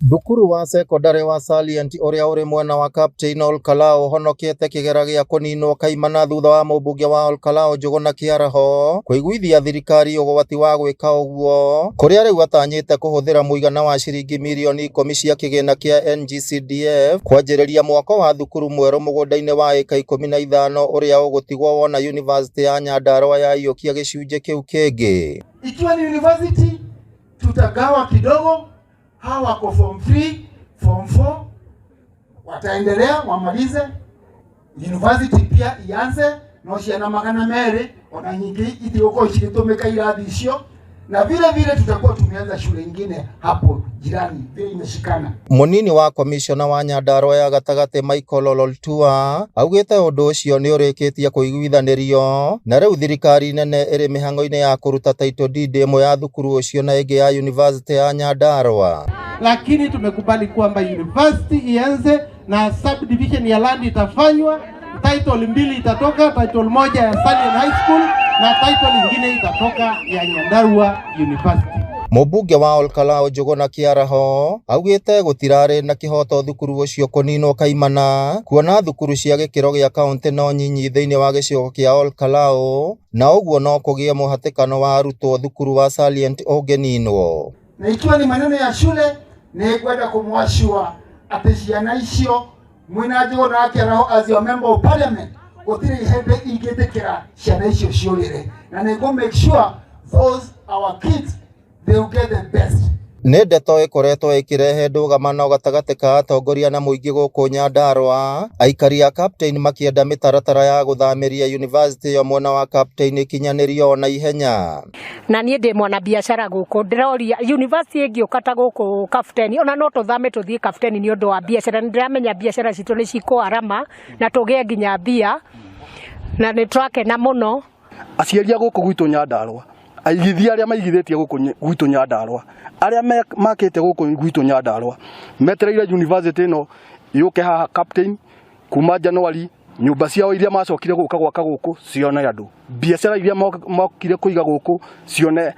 Thukuru wa sekondari wa Salient uria uri mwena wa Captain Olkalao honokete kigera gia kuninwo kaimana thutha wa mũmbunge wa Olkalao Njuguna Kĩaraho kuiguithia thirikari ũgwati wa gwĩka ũguo kuria riu atanyĩte kuhuthira mũigana wa ciringi mirioni 10 cia kĩgĩna kĩa NGCDF kwanjĩrĩria mwaka wa thukuru mwerũ mũgũnda-inĩ wa ĩka 15 uria ũgũtigwo wona University ya Nyandarua yaiyũkia gĩcunjĩ kĩu kĩngĩ. Ikiwa ni university tutagawa kidogo. Hawa wako form 3, form 4 wataendelea wamalize. University pia ianze no ciana magana mere ona nyingi itioko ikitumika irathi icio, na vile vile tutakuwa tumeanza shule nyingine hapo jirani vile imeshikana. Munini wa commissioner wa Nyandarua ya gatagate Michael Ololtua augite undu ucio ni urikitie kuiguithanirio na riu thirikari nene iri mihango-ini ya kuruta title deed imwe ya thukuru ucio na ingi ya University ya Nyandarua. Lakini tumekubali kwamba university ianze na subdivision ya land itafanywa, title 2 itatoka, title 1 ya Salient High School na title nyingine itatoka ya Nyandarua University. Mũmbunge wa Olkalao Njuguna Kĩaraho augite gutirari na kihoto thukuru ucio kuninwo kaimana kuona thukuru cia gĩkĩro gĩa kaunti no nyinyi thĩinĩ wa gĩcigo kĩa Olkalao na ũguo no kũgĩe mũhatĩkano wa arutwo thukuru wa Salient ũngĩninwo. Na ikiwa ni maneno ya shule ni kwenda kumwashua ati ciana icio mwina Njuguna Kĩaraho as your member of parliament gutiri hende ingĩtĩkĩra ciana icio ciũrĩre, na ni go make sure those our kids they will get the best. Nĩ ndeto ĩkoretwo ĩkĩrehe ndũgamano gatagatĩ ka atongoria na mũingĩ gũkũ Nyandarua, aikari a Captain makĩenda mĩtaratara ya gũthamĩria university yo mwena wa Captain ĩkinyanĩrio na ihenya. Na niĩ ndĩ mwana biacara gũkũ ndiroria university ĩngĩũka ta gũkũ Captain ona no tũthame tũthiĩ Captain nĩ ũndũ wa biacara. Nĩndĩramenya biacara citũ nĩ cikũarama na tũgĩe nginya mbia na nĩ tũrakena mũno. Aciaria gũkũ gwitũ Nyandarua, aigithia arĩa maigithĩtie gũkũ gwitũ Nyandarua, arĩa makĩte gũkũ gwitũ Nyandarua metereire university ĩno yũke haha Captain kuma January, nyũmba ciao iria macokire gũka gwaka gũkũ cione andũ, biacara iria mokire kũiga gũkũ cione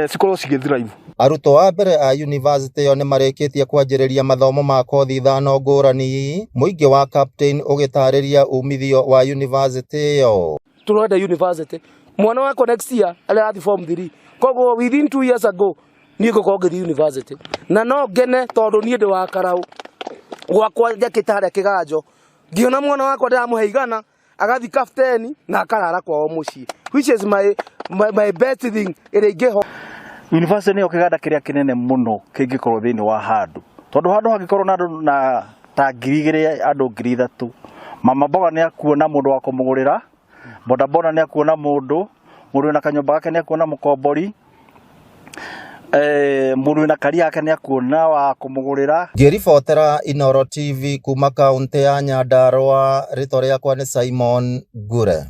cikorwo cigĩthrive. Arutwo a mbere a university yo nĩ marĩkĩtie kwanjĩrĩria mathomo ma kothi 5 ngũrani, mũingĩ wa Captain ũgĩtarĩria umithio wa university yo. Turenda university mwana wako next year arathi form 3 koguo within 2 years ago niĩ ngũkorwo ngĩthiĩ university na no ngene tondũ niĩ ndĩ wa Karau gwakwa njakĩte harĩa Kĩganjo ngĩona mwana wakwa ndĩramũhe igana agathi Captain na akarara kwao mũciĩ, which is my best thing ĩrĩa ingĩho. University nĩyo kĩganda kĩrĩa kĩnene mũno kĩngĩkorwo thĩinĩ wa handũ, tondũ handũ hangĩkorwo na andũ na ta 2,000 andũ 3,000 mama mboga nĩ akuona mũndũ wa kũmũgũrĩra, bodaboda nĩ akuona mũndũ wĩna kanyũmba gake nĩ akuona mũkombori, mũndũ wĩna kari yake nĩ akuona wa kũmũgũrĩra. Ngĩribotera Inooro TV kuma kaunti ya Nyandarua, rĩtwa rĩakwa nĩ Simon Ngure.